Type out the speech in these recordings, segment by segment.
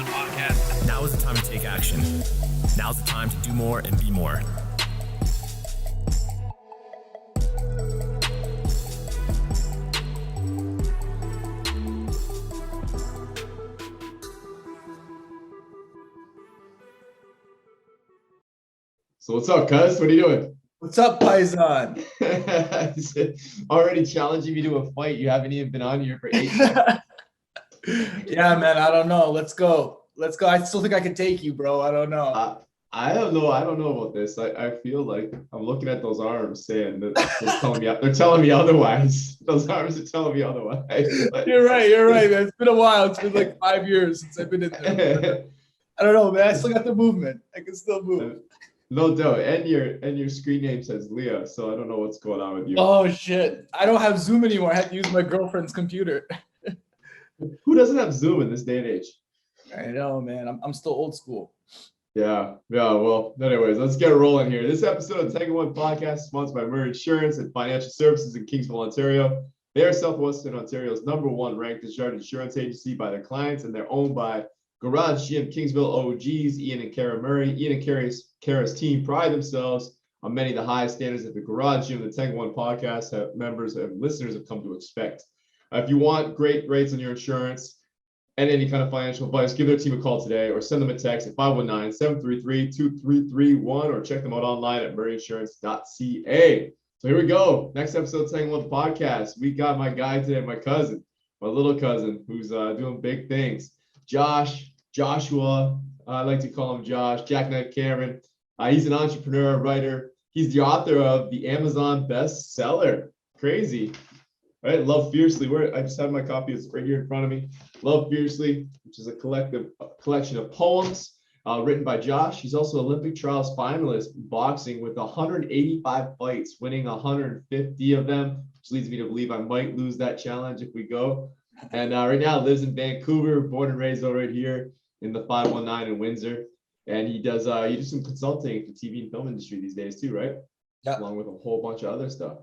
podcast. Now is the time to take action. Now's the time to do more and be more. So what's up, cuz? What are you doing? What's up, Paisan? Already challenging me to a fight. You haven't even been on here for 8 months. Yeah, man. I don't know. Let's go. I still think I can take you, bro. I don't know. I don't know. I don't know about this. I feel like I'm looking at those arms saying that they're telling me otherwise. Those arms are telling me otherwise. You're right, man. It's been a while. It's been like 5 years since I've been in there. I don't know, man. I still got the movement. I can still move. No doubt. And your screen name says Leah, so I don't know what's going on with you. Oh shit. I don't have Zoom anymore. I have to use my girlfriend's computer. Who doesn't have Zoom in this day and age? I know, man. I'm still old school. Yeah. Well, anyways, let's get rolling here. This episode of Untitled One podcast is sponsored by Murray Insurance and Financial Services in Kingsville, Ontario. They are Southwestern Ontario's #1 ranked discharge insurance agency by their clients, and they're owned by Garage Gym Kingsville OGs, Ian and Kara Murray. Ian and Kara's team pride themselves on many of the highest standards that the Garage Gym, the Untitled One podcast members and listeners have come to expect. If you want great rates on your insurance and any kind of financial advice, give their team a call today or send them a text at 519-733-2331 or check them out online at murrayinsurance.ca. So here we go. Next episode of Untitled One podcast. We got my guy today, my cousin, my little cousin, who's doing big things. Joshua, I like to call him Josh, Jack Knight Cameron. He's an entrepreneur, writer. He's the author of the Amazon bestseller. Crazy, right? Love Fiercely. I just have my copy. It's right here in front of me. Love Fiercely, which is a collection of poems written by Josh. He's also Olympic trials finalist in boxing with 185 fights, winning 150 of them, which leads me to believe I might lose that challenge if we go. And right now lives in Vancouver, born and raised over here in the 519 in Windsor. And he does some consulting for TV and film industry these days too, right? Yeah. Along with a whole bunch of other stuff.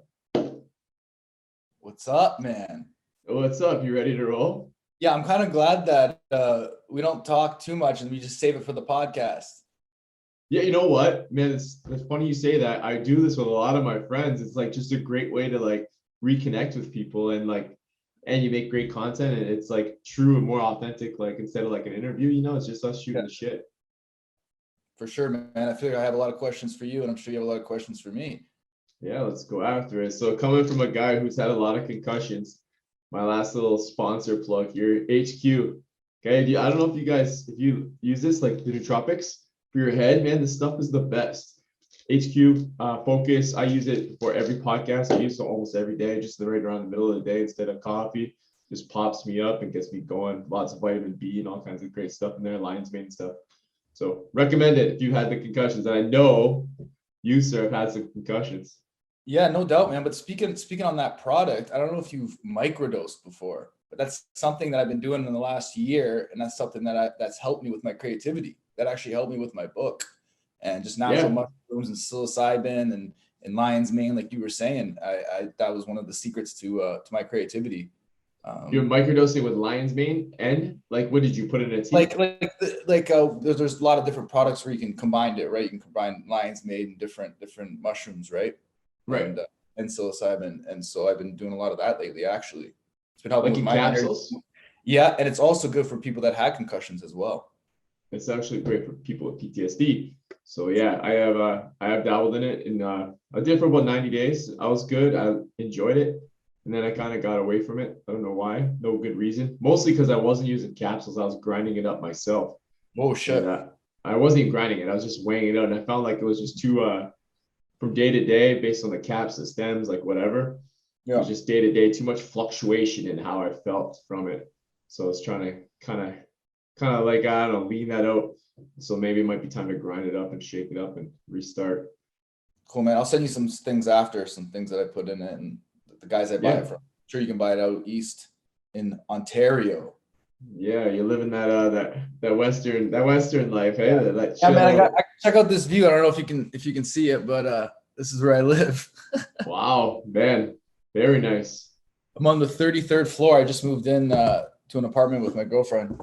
What's up, man? What's up? You ready to roll? Yeah, I'm kind of glad that we don't talk too much and we just save it for the podcast. Yeah, you know what, man? It's funny you say that. I do this with a lot of my friends. It's like just a great way to like reconnect with people and you make great content and it's like true and more authentic, like instead of like an interview, it's just us shooting the shit. For sure, man. I feel like I have a lot of questions for you and I'm sure you have a lot of questions for me. Yeah, let's go after it. So coming from a guy who's had a lot of concussions, my last little sponsor plug here, HQ. Okay, I don't know if you use this like the nootropics for your head, man, this stuff is the best. HQ Focus, I use it for every podcast. I use it almost every day, just right around the middle of the day instead of coffee. Just pops me up and gets me going. Lots of vitamin B and all kinds of great stuff in there, lion's mane stuff. So recommend it if you had the concussions. And I know you, sir, have had some concussions. Yeah, no doubt, man. But speaking on that product, I don't know if you've microdosed before, but that's something that I've been doing in the last year, and that's something that's helped me with my creativity. That actually helped me with my book, and just natural mushrooms and psilocybin and lion's mane, like you were saying. I that was one of the secrets to my creativity. You're microdosing with lion's mane, and like, what did you put in a tea? There's a lot of different products where you can combine it, right? You can combine lion's mane and different mushrooms, right? Right. And psilocybin. And so I've been doing a lot of that lately, actually. It's been helping like my capsules? Yeah, and it's also good for people that had concussions as well. It's actually great for people with PTSD. So yeah, I have dabbled in it, and I did it for about 90 days. I was good. I enjoyed it, and then I kind of got away from it. I don't know why. No good reason. Mostly because I wasn't using capsules. I was grinding it up myself. Oh shit! And, I wasn't even grinding it. I was just weighing it out, and I felt like it was just too from day to day based on the caps, the stems, like whatever. Yeah. It was just day to day, too much fluctuation in how I felt from it. So I was trying to kind of like, I don't know, lean that out. So maybe it might be time to grind it up and shake it up and restart. Cool, man. I'll send you some things after, some things that I put in it and the guys I buy it from. I'm sure you can buy it out east in Ontario. Yeah, you're living that western life, hey? Yeah, man, I can check out this view. I don't know if you can see it, but this is where I live. Wow, man, very nice. I'm on the 33rd floor. I just moved in to an apartment with my girlfriend.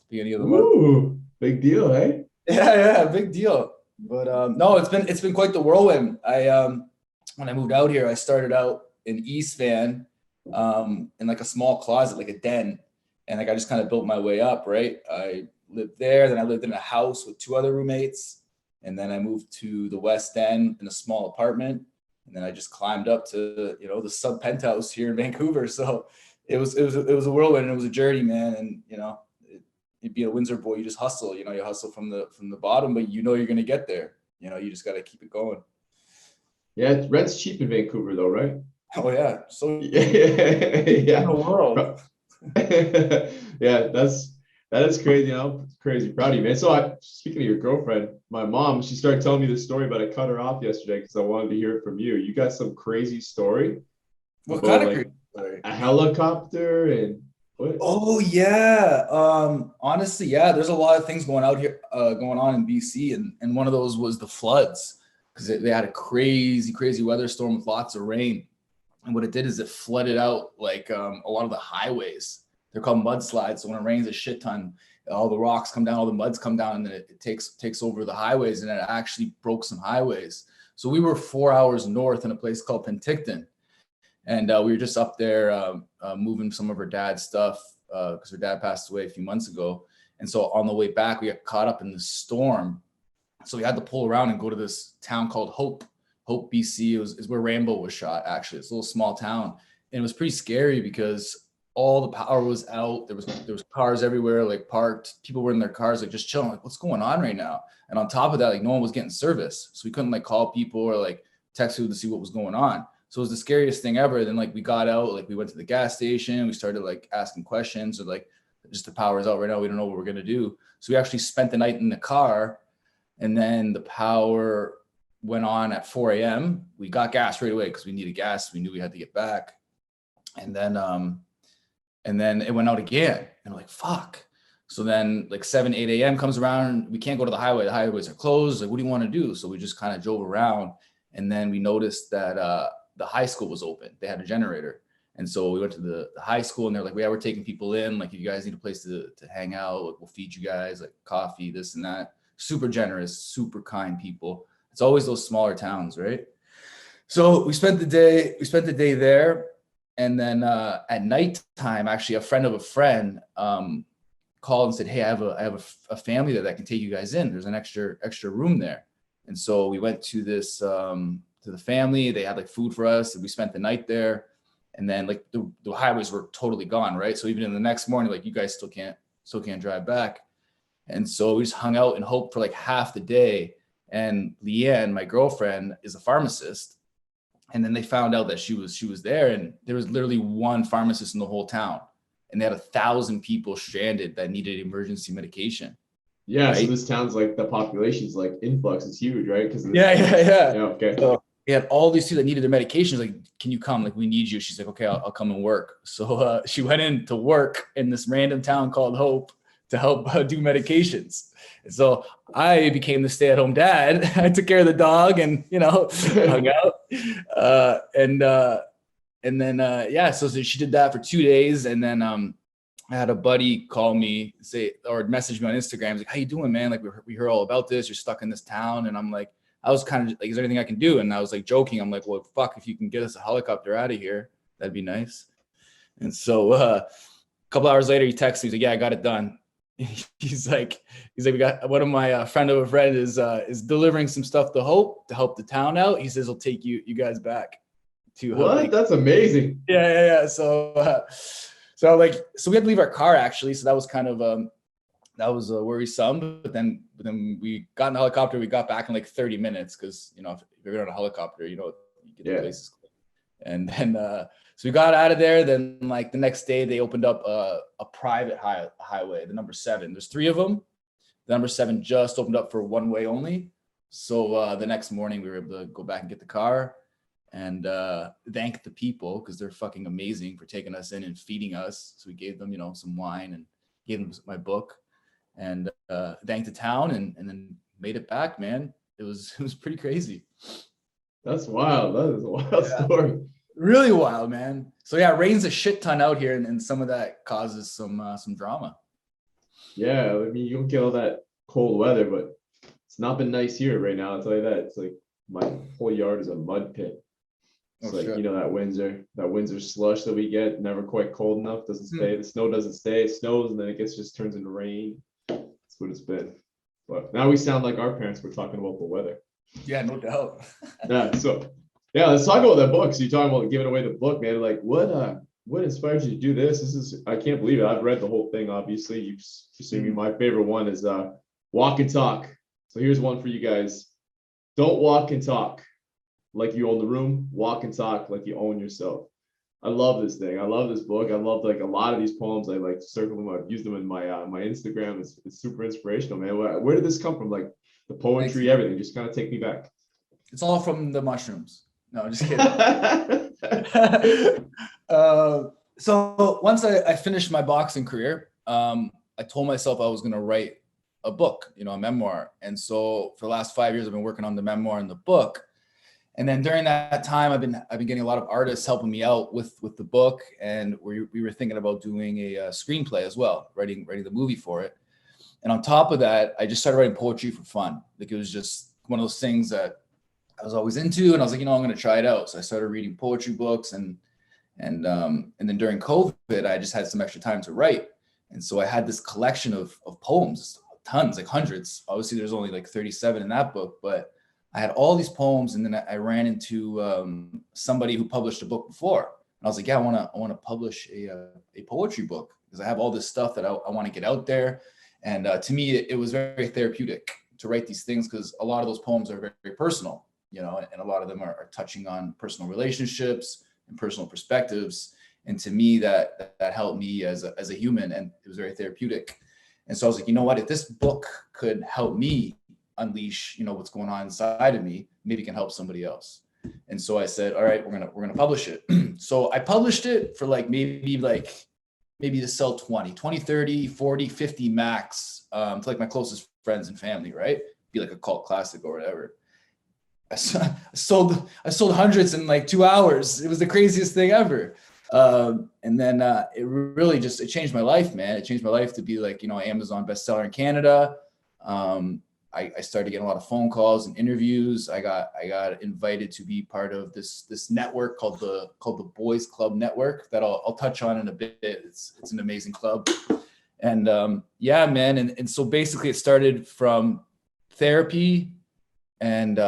beginning of the month. Ooh, big deal, eh? Yeah, big deal. But no, it's been quite the whirlwind. When I moved out here, I started out in East Van, in like a small closet, like a den, and like I just kind of built my way up. Right, I lived there, then I lived in a house with 2 other roommates, and then I moved to the West End in a small apartment, and then I just climbed up to the sub penthouse here in Vancouver. So it was a whirlwind, and it was a journey, man, and you'd be a Windsor boy, you just hustle, you hustle from the bottom, but you're going to get there. You just got to keep it going. Yeah, rent's cheap in Vancouver though, right? Oh yeah. So Yeah. in the world. Yeah, that is crazy. Crazy proud of you, man. So speaking of your girlfriend, my mom, she started telling me this story, but I cut her off yesterday because I wanted to hear it from you. You got some crazy story What about kind of like crazy story? a helicopter and what? Oh yeah. Honestly, yeah, there's a lot of things going on in BC, and one of those was the floods, because they had a crazy weather storm with lots of rain. And what it did is it flooded out like a lot of the highways. They're called mudslides. So when it rains a shit ton, all the rocks come down, all the muds come down, and then it takes over the highways, and it actually broke some highways. So we were 4 hours north in a place called Penticton, and we were just up there moving some of her dad's stuff because her dad passed away a few months ago. And so on the way back, we got caught up in the storm. So we had to pull around and go to this town called Hope, BC. Is where Rambo was shot. Actually, it's a little small town, and it was pretty scary because all the power was out. There was cars everywhere, like parked. People were in their cars, like just chilling. Like, what's going on right now? And on top of that, like no one was getting service, so we couldn't like call people or like text people to see what was going on. So it was the scariest thing ever. Then like we got out, like we went to the gas station. We started like asking questions, or like just the power's out right now. We don't know what we're gonna do. So we actually spent the night in the car, and then the power went on at 4 a.m. We got gas right away because we needed gas. We knew we had to get back. And then it went out again. And we're like, fuck. So then like 7, 8 a.m. comes around. We can't go to the highway. The highways are closed. Like, what do you want to do? So we just kind of drove around. And then we noticed that the high school was open. They had a generator. And so we went to the high school, and they're like, yeah, we're taking people in. Like, if you guys need a place to hang out, like, we'll feed you guys like coffee, this and that. Super generous, super kind people. It's always those smaller towns, right? So we spent the day there. And then at nighttime, actually, a friend of a friend called and said, hey, I have a family that can take you guys in. There's an extra room there. And so we went to this to the family. They had like food for us, and we spent the night there. And then like the highways were totally gone, right? So even in the next morning, like you guys still can't drive back. And so we just hung out and hoped for like half the day. And Leanne, my girlfriend, is a pharmacist. And then they found out that she was there, and there was literally one pharmacist in the whole town, and they had 1,000 people stranded that needed emergency medication. Yeah, right? So this town's like the population's like influx is huge, right? Because yeah. Yeah, okay. So they had all these people that needed their medications. Like, can you come? Like, we need you. She's like, okay, I'll come and work. So she went in to work in this random town called Hope to help do medications. And so I became the stay-at-home dad. I took care of the dog and hung out. And then so she did that for 2 days, and then I had a buddy call me, or message me on Instagram. He's like, how you doing, man? Like, we heard all about this. You're stuck in this town. And I'm like, I was kind of like, is there anything I can do? And I was like joking. I'm like, well, fuck, if you can get us a helicopter out of here, that'd be nice. And so a couple hours later, he texts me. He's like, yeah, I got it done. He's like, we got one of my friend of a friend is delivering some stuff to Hope to help the town out. He says he'll take you guys back to what? That's amazing. Yeah. So we had to leave our car, actually. So that was kind of that was worrisome. But then we got in the helicopter. We got back in like 30 minutes because if you're on a helicopter, you get the places. And then so we got out of there. Then like the next day, they opened up a private highway, the number 7. There's 3 of them. The number 7 just opened up for one way only. So the next morning, we were able to go back and get the car and thank the people, because they're fucking amazing for taking us in and feeding us. So we gave them, some wine, and gave them my book, and thanked the town, and then made it back, man. It was pretty crazy. That's wild. That is a wild story. Really wild, man. So yeah, it rains a shit ton out here, and some of that causes some drama. Yeah, I mean, you don't get all that cold weather, but it's not been nice here right now. I'll tell you that. It's like my whole yard is a mud pit. It's Oh like, shit. that Windsor slush that we get, never quite cold enough, doesn't stay. The snow doesn't stay, it snows and then it gets just turns into rain. That's what it's been. But now we sound like our parents were talking about the weather. Yeah, no doubt. Yeah, so yeah, let's talk about that book. So you're talking about giving away the book, man. Like what inspired you to do this? This is I can't believe it. I've read the whole thing, obviously. You've seen me. My favorite one is walk and talk. So here's one for you guys. Don't walk and talk like you own the room, walk and talk like you own yourself. I love this thing. I love this book. I love like a lot of these poems. I like circle them. I've used them in my my Instagram. It's super inspirational, man. Where did this come from? Like the poetry, everything. Just kind of take me back. It's all from the mushrooms. No, I'm just kidding. So once I finished my boxing career, I told myself I was going to write a book, a memoir. And so for the last 5 years, I've been working on the memoir and the book. And then during that time, I've been getting a lot of artists helping me out with the book, and we were thinking about doing a screenplay as well, writing the movie for it. And on top of that, I just started writing poetry for fun. Like it was just one of those things that I was always into, and I was like, I'm going to try it out. So I started reading poetry books, and then during COVID, I just had some extra time to write, and so I had this collection of poems, tons, like hundreds. Obviously, there's only like 37 in that book, but I had all these poems, and then I ran into somebody who published a book before, and I was like, yeah, I want to publish a poetry book because I have all this stuff that I want to get out there, and to me, it was very therapeutic to write these things because a lot of those poems are very, very personal, and a lot of them are touching on personal relationships and personal perspectives, and to me, that helped me as a human, and it was very therapeutic. And so I was like, you know what, if this book could help me unleash what's going on inside of me, maybe it can help somebody else. And so I said, all right, we're gonna publish it. So I published it for maybe to sell 20, 30, 40, 50 max to like my closest friends and family, right? Be like a cult classic or whatever. I sold hundreds in like 2 hours. It was the craziest thing ever. And then it really it changed my life, man. It changed my life to be like, Amazon bestseller in Canada. I started getting a lot of phone calls and interviews. I got invited to be part of this network called the Boys Club Network that I'll touch on in a bit. It's an amazing club. And yeah, man. And so basically it started from therapy and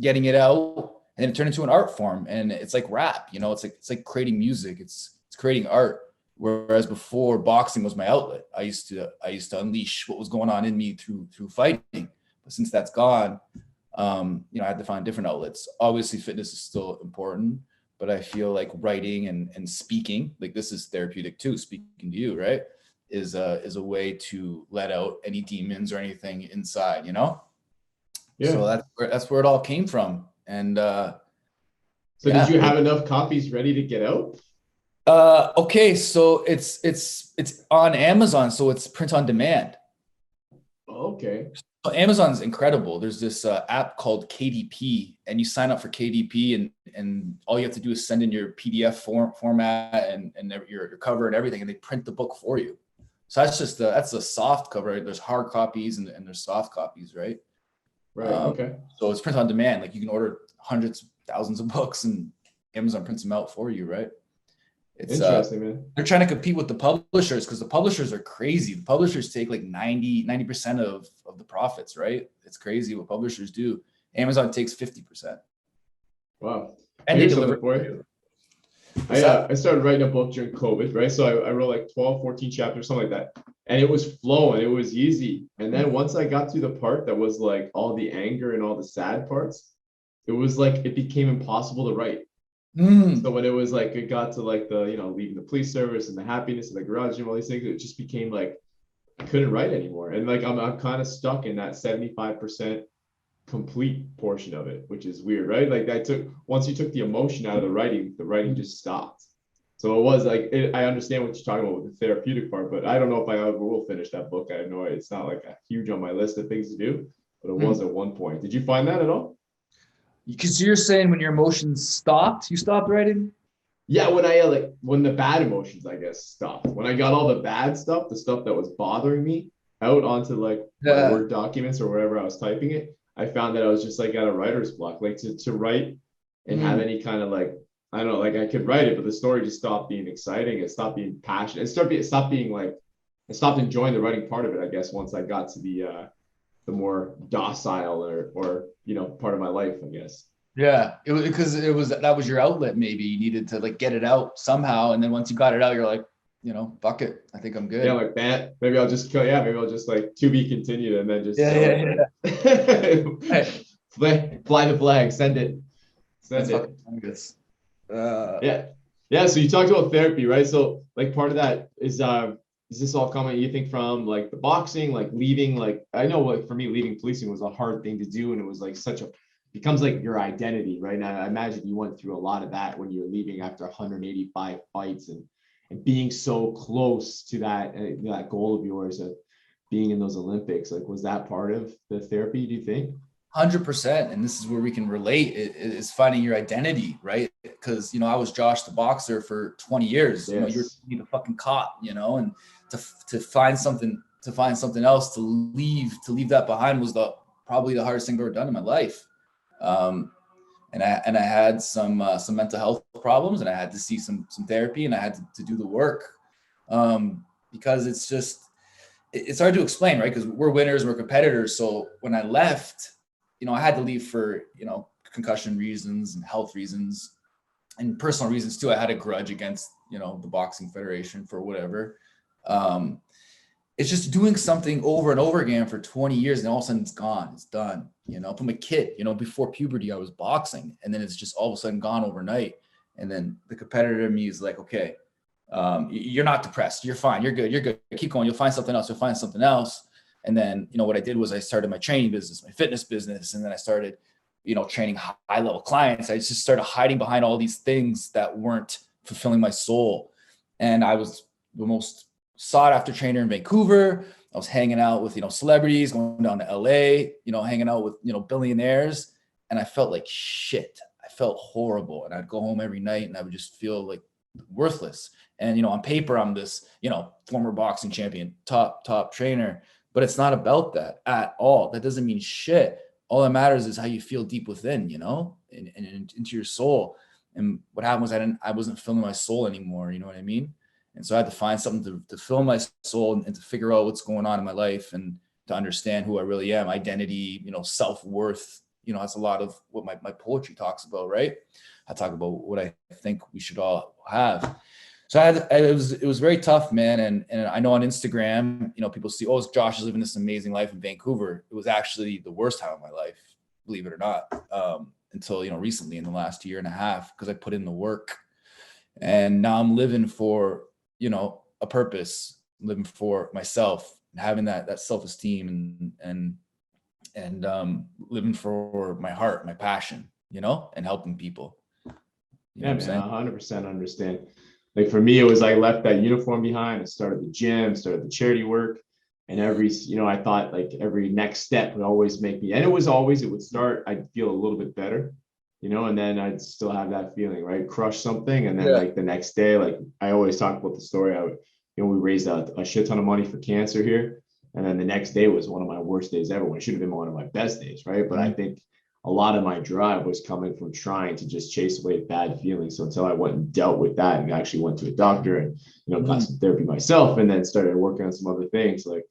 getting it out, and it turned into an art form. And it's like rap, it's like creating music. It's creating art. Whereas before, boxing was my outlet. I used to unleash what was going on in me through fighting. But since that's gone, I had to find different outlets. Obviously, fitness is still important, but I feel like writing and speaking, like this is therapeutic too. Speaking to you, right, is a way to let out any demons or anything inside, Yeah. So that's where it all came from. And so did you have enough copies ready to get out? Okay, so it's on Amazon, so it's print on demand. Okay. So Amazon's incredible. There's this app called KDP, and you sign up for KDP, and all you have to do is send in your PDF format and your cover and everything, and they print the book for you. So that's the soft cover. Right? There's hard copies and there's soft copies, right? Right. Okay. So it's print on demand. Like you can order hundreds, thousands of books, and Amazon prints them out for you, right? It's interesting, man. They're trying to compete with the publishers because the publishers are crazy. The publishers take like 90% of the profits, right? It's crazy what publishers do. Amazon takes 50%. Wow. And they deliver for you. I started writing a book during COVID, right? So I wrote like 12, 14 chapters, something like that. And it was flowing, it was easy. And then once I got to the part that was like all the anger and all the sad parts, it was like it became impossible to write. So when it was like it got to like the leaving the police service and the happiness of the garage and all these things, it just became like I couldn't write anymore. And like I'm kind of stuck in that 75% complete portion of it, which is weird, right? Like once you took the emotion out of the writing just stopped. So it was like I understand what you're talking about with the therapeutic part, but I don't know if I ever will finish that book. I have no idea. It's not like a huge on my list of things to do, but it was at one point. Did you find that at all? Because you're saying when your emotions stopped, you stopped writing? Yeah, when the bad emotions, I guess, stopped. When I got all the bad stuff, the stuff that was bothering me out onto like my Yeah. Word documents or wherever I was typing it, I found that I was just like at a writer's block. Like to write and have Mm. any kind of like, I don't know, like I could write it, but the story just stopped being exciting. It stopped being passionate. It stopped being like, I stopped enjoying the writing part of it, I guess, once I got to the more docile or part of my life, I guess. Yeah, it was because it was that was your outlet. Maybe you needed to like get it out somehow, and then once you got it out, you're like, fuck it, I think I'm Yeah, good. like that. Maybe I'll just go. Yeah, maybe I'll just like to be continued and then just Yeah, sell yeah, it. yeah. Hey, Right? Fly the flag. Send it. that's Send fucking it. fungus. Yeah. Yeah. So you talked about therapy, right? So like part of that is this all coming, you think, from like the boxing, like leaving, like I know like for me, leaving policing was a hard thing to do. And it was like becomes like your identity, right? And I imagine you went through a lot of that when you were leaving after 185 fights and being so close to that goal of yours of being in those Olympics. Like, was that part of the therapy, do you think? 100%, and this is where we can relate, is finding your identity, right? Because I was Josh the boxer for 20 years. You're Yes. the fucking cop, and to find something else, to leave that behind was probably the hardest thing I've ever done in my life. And I had some mental health problems, and I had to see some therapy, and I had to do the work, because it's hard to explain, right? Because we're winners, we're competitors. So when I left, I had to leave for concussion reasons and health reasons and personal reasons too. I had a grudge against the boxing federation for whatever. Um, it's just doing something over and over again for 20 years, and all of a sudden it's gone, it's done. From a kid, before puberty, I was boxing, and then it's just all of a sudden gone overnight. And then the competitor in me is like, okay, you're not depressed, you're fine, you're good, keep going, you'll find something else. And then what I did was I started my training business, my fitness business, and then I started training high level clients. I just started hiding behind all these things that weren't fulfilling my soul. And I was the most sought after trainer in Vancouver. I was hanging out with celebrities, going down to LA, hanging out with billionaires, and I felt like shit. I felt horrible, and I'd go home every night and I would just feel like worthless. And on paper, I'm this former boxing champion, top trainer, but it's not about that at all. That doesn't mean shit. All that matters is how you feel deep within, and into your soul. And what happened was I wasn't feeling my soul anymore. You know what I mean? And so I had to find something to fill my soul and to figure out what's going on in my life and to understand who I really am, identity, self-worth. That's a lot of what my poetry talks about, right? I talk about what I think we should all have. So it was very tough, man. And I know on Instagram, people see, oh, Josh is living this amazing life in Vancouver. It was actually the worst time of my life, believe it or not, until, recently in the last year and a half, because I put in the work. And now I'm living for, a purpose, living for myself, having that self-esteem and living for my heart, my passion, and helping people. Yeah, man, 100% understand. Like for me, it was I left that uniform behind. I started the gym, started the charity work, and I thought like every next step would always make me, and it would start, I'd feel a little bit better, and then I'd still have that feeling, right? Crush something, and then Yeah. like the next day, like I always talk about the story. We raised a shit ton of money for cancer here, and then the next day was one of my worst days ever. When it should have been one of my best days, right? But I think a lot of my drive was coming from trying to just chase away bad feelings. So until I went and dealt with that and actually went to a doctor and, got some therapy myself and then started working on some other things, like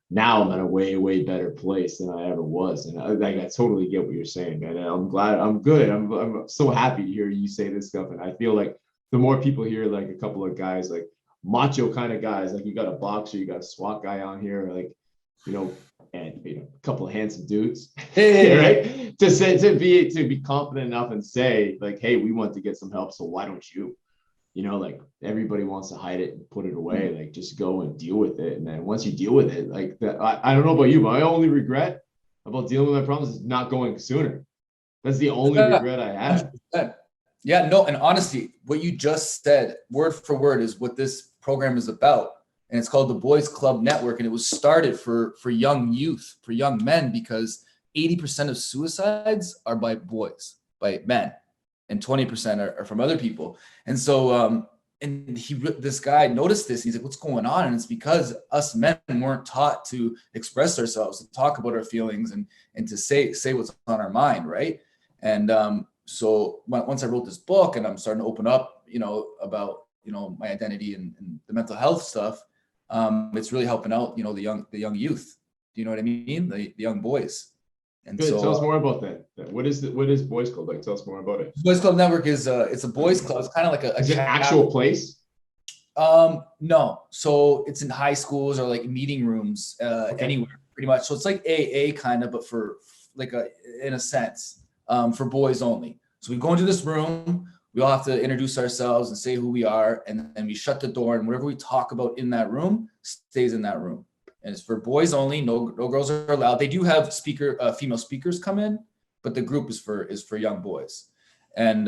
now I'm in a way, way better place than I ever was. And I totally get what you're saying, man. And I'm glad, I'm good. I'm so happy to hear you say this stuff. And I feel like the more people hear, like a couple of guys, like macho kind of guys, like you got a boxer, you got a SWAT guy on here, like, and a couple of handsome dudes, right? To be confident enough and say like, hey, we want to get some help, so why don't you? Like everybody wants to hide it and put it away. Like just go and deal with it, and then once you deal with it, like I don't know about you, but my only regret about dealing with my problems is not going sooner. That's the only regret I have. Yeah, no, and honestly, what you just said, word for word, is what this program is about. And it's called the Boys Club Network. And it was started for young youth, for young men, because 80% of suicides are by boys, by men. and 20% are from other people. And so, and this guy noticed this. He's like, what's going on? And it's because us men weren't taught to express ourselves, to talk about our feelings, and to say what's on our mind, right? And so once I wrote this book and I'm starting to open up, about, my identity and the mental health stuff, it's really helping out, the young youth. Do you know what I mean? The young boys. And Good. so Tell us more about that. What is Boys Club like? Tell us more about it. Boys Club Network is it's a boys club. It's kind of like a Is it an actual place? No. So it's in high schools or like meeting rooms, anywhere pretty much. So it's like AA kind of, but for like in a sense, for boys only. So we go into this room, we all have to introduce ourselves and say who we are. And then we shut the door, and whatever we talk about in that room stays in that room. And it's for boys only. No girls are allowed. They do have female speakers come in, but the group is for young boys. And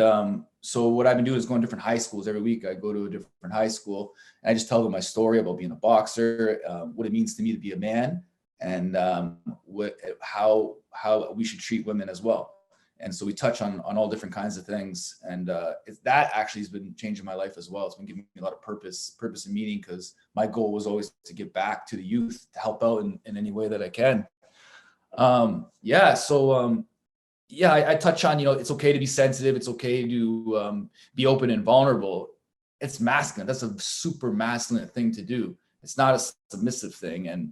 so what I've been doing is going to different high schools every week. I go to a different high school, and I just tell them my story about being a boxer, what it means to me to be a man, and how we should treat women as well. And so we touch on all different kinds of things. And that actually has been changing my life as well. It's been giving me a lot of purpose and meaning, because my goal was always to give back to the youth, to help out in any way that I can. I touch on, it's okay to be sensitive. It's okay to be open and vulnerable. It's masculine. That's a super masculine thing to do. It's not a submissive thing. And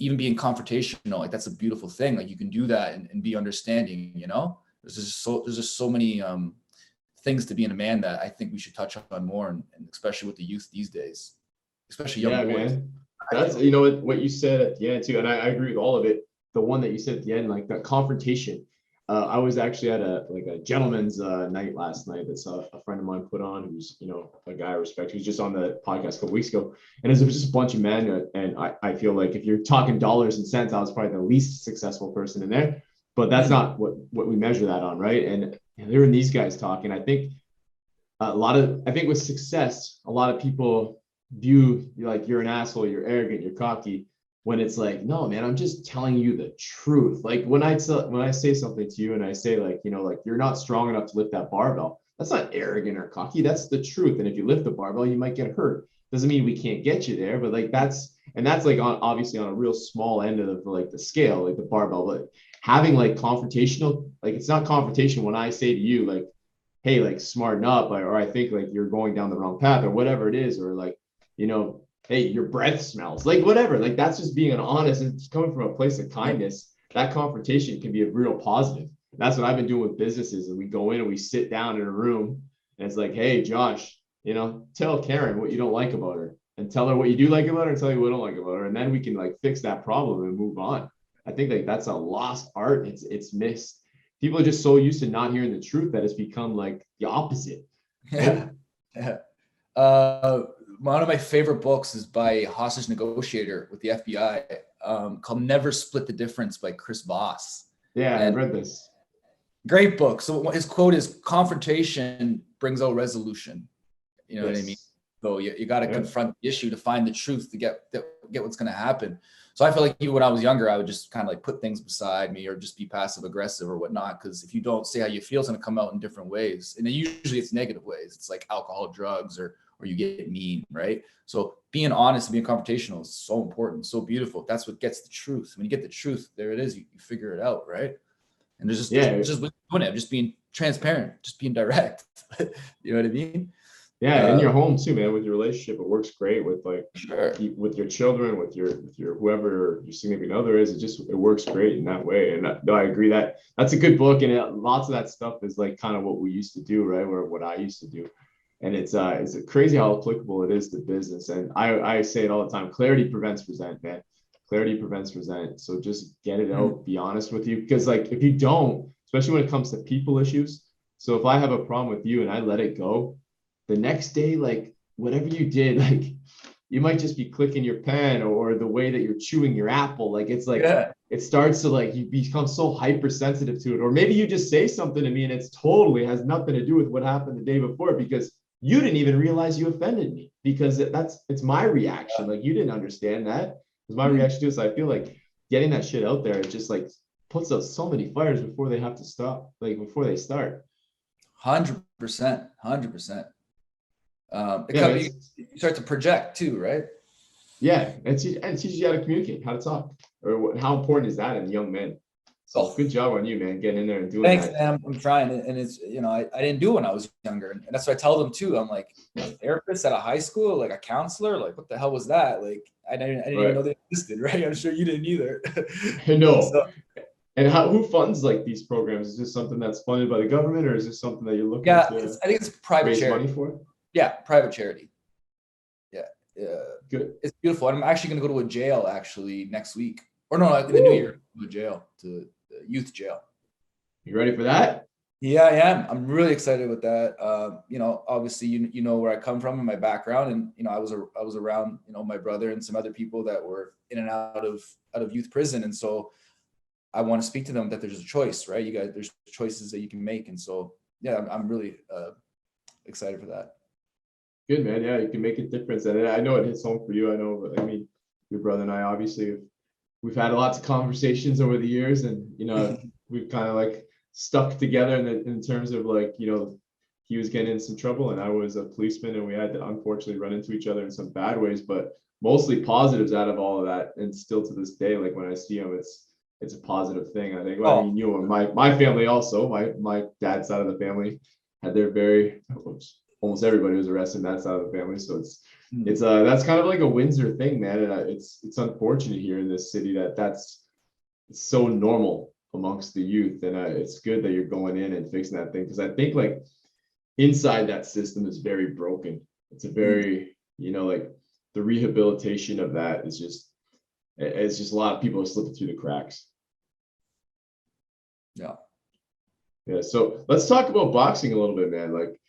even being confrontational, like that's a beautiful thing. Like you can do that and be understanding, There's just so many things to being a man that I think we should touch on more, and especially with the youth these days, especially young boys. Man. That's what you said at the end too, and I agree with all of it. The one that you said at the end, like that confrontation. I was actually at a gentleman's night last night that's a friend of mine put on, who's a guy I respect, who's just on the podcast a couple weeks ago, and there was just a bunch of men, and I feel like if you're talking dollars and cents, I was probably the least successful person in there, but that's not what we measure that on, right? And hearing these guys talking, I think with success, a lot of people view you like you're an asshole, you're arrogant, you're cocky. When it's like, no, man, I'm just telling you the truth. Like when I say something to you and I say like you're not strong enough to lift that barbell, that's not arrogant or cocky. That's the truth. And if you lift the barbell, you might get hurt. Doesn't mean we can't get you there, but like that's like obviously on a real small end of the scale, like the barbell. But having like confrontational, like it's not confrontation when I say to you like, hey, like smarten up, or I think like you're going down the wrong path or whatever it is, or like, hey, your breath smells, like whatever, like that's just being an honest, and it's coming from a place of kindness. That confrontation can be a real positive. That's what I've been doing with businesses. And we go in and we sit down in a room and it's like, hey, Josh, tell Karen what you don't like about her, and tell her what you do like about her, and tell you what you don't like about her. And then we can like fix that problem and move on. I think like that's a lost art. It's missed. People are just so used to not hearing the truth that it's become like the opposite. Yeah. One of my favorite books is by a hostage negotiator with the FBI, called Never Split the Difference by Chris Voss. Yeah, I read this. Great book. So his quote is, confrontation brings out resolution. You know what I mean? So you got to confront the issue to find the truth, to get what's going to happen. So I feel like even when I was younger, I would just kind of like put things beside me or just be passive aggressive or whatnot. Because if you don't say how you feel, it's going to come out in different ways. And then usually it's negative ways. It's like alcohol, drugs, or you get mean, right? So being honest and being confrontational is so important, so beautiful. That's what gets the truth. When you get the truth, there it is. You figure it out, right? And there's just being transparent, just being direct. You know what I mean? Yeah, in your home too, man. With your relationship, it works great with like with your children, with your whoever your significant other is. It works great in that way. And I agree that's a good book, and lots of that stuff is like kind of what we used to do, right? Or what I used to do. And it's crazy how applicable it is to business. And I say it all the time. Clarity prevents resent, man. Clarity prevents resent. So just get it out, be honest with you. Because like if you don't, especially when it comes to people issues. So if I have a problem with you and I let it go, the next day, like whatever you did, like you might just be clicking your pen or the way that you're chewing your apple. Like it's like it starts to like you become so hypersensitive to it. Or maybe you just say something to me and it's totally has nothing to do with what happened the day before, because you didn't even realize you offended me, because it's my reaction. Like you didn't understand that. It's my reaction to it. So I feel like getting that shit out there, it just like puts out so many fires before they have to stop, like before they start. 100%, 100%. Yeah, You start to project too, right? yeah, and teaches you how to communicate, how to talk, or how important is that in young men? So Oh, good job on you, man, getting in there and doing thanks, that. man. I'm trying, and it's I didn't do it when I was younger, and that's what I tell them too. I'm like, a therapist at a high school, like a counselor, like what the hell was that? Like I didn't even Right. know they existed, right? I'm sure you didn't either. I know. So And who funds like these programs? Is this something that's funded by the government, or is this something that you're looking yeah, to I think it's private raise money charity. for? Yeah, private charity. Yeah, Good. it's beautiful. I'm actually going to go to a jail actually next week, or no, in the new Woo. year, to a jail, to youth jail. You ready for that? Yeah, I am. I'm really excited with that. Obviously, you know where I come from and my background, and I was around my brother and some other people that were in and out of youth prison, and so I want to speak to them that there's a choice, right? You guys, there's choices that you can make, and so yeah, I'm really excited for that. Good, man. Yeah, you can make a difference, and I know it hits home for you. I know. I mean, your brother and I obviously we've had lots of conversations over the years, and we've kind of like stuck together in terms of like he was getting in some trouble and I was a policeman, and we had to unfortunately run into each other in some bad ways, but mostly positives out of all of that. And still to this day, like when I see him, it's a positive thing. I think, well, I Oh, mean, my family also, my dad's side of the family had their almost everybody was arrested in that side of the family. So it's that's kind of like a Windsor thing, man. And it's unfortunate here in this city that's it's so normal amongst the youth. And it's good that you're going in and fixing that thing, because I think like inside that system is very broken. It's a very like the rehabilitation of that is just it's just a lot of people are slipping through the cracks. yeah. Yeah, so let's talk about boxing a little bit, man. Like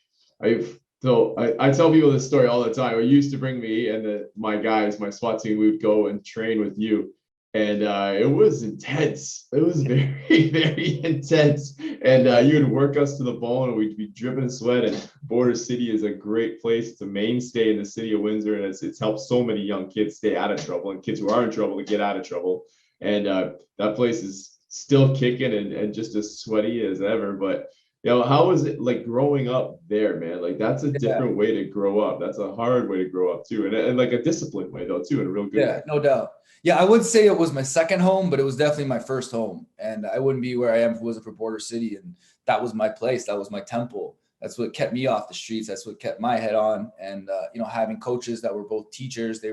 I tell people this story all the time. You used to bring me and my guys, my SWAT team, we would go and train with you. And it was intense. It was very, very intense. And you would work us to the bone, and we'd be dripping sweat. And Border City is a great place. It's a mainstay in the city of Windsor, and it's helped so many young kids stay out of trouble, and kids who are in trouble to get out of trouble. And that place is still kicking and just as sweaty as ever. But how was it like growing up there, man? Like that's a Yeah. different way to grow up. That's a hard way to grow up too, and like a disciplined way though too, in a real good way. No doubt. Yeah, I would say it was my second home, but it was definitely my first home. And I wouldn't be where I am if it wasn't for Border City. And that was my place. That was my temple. That's what kept me off the streets. That's what kept my head on. And having coaches that were both teachers, they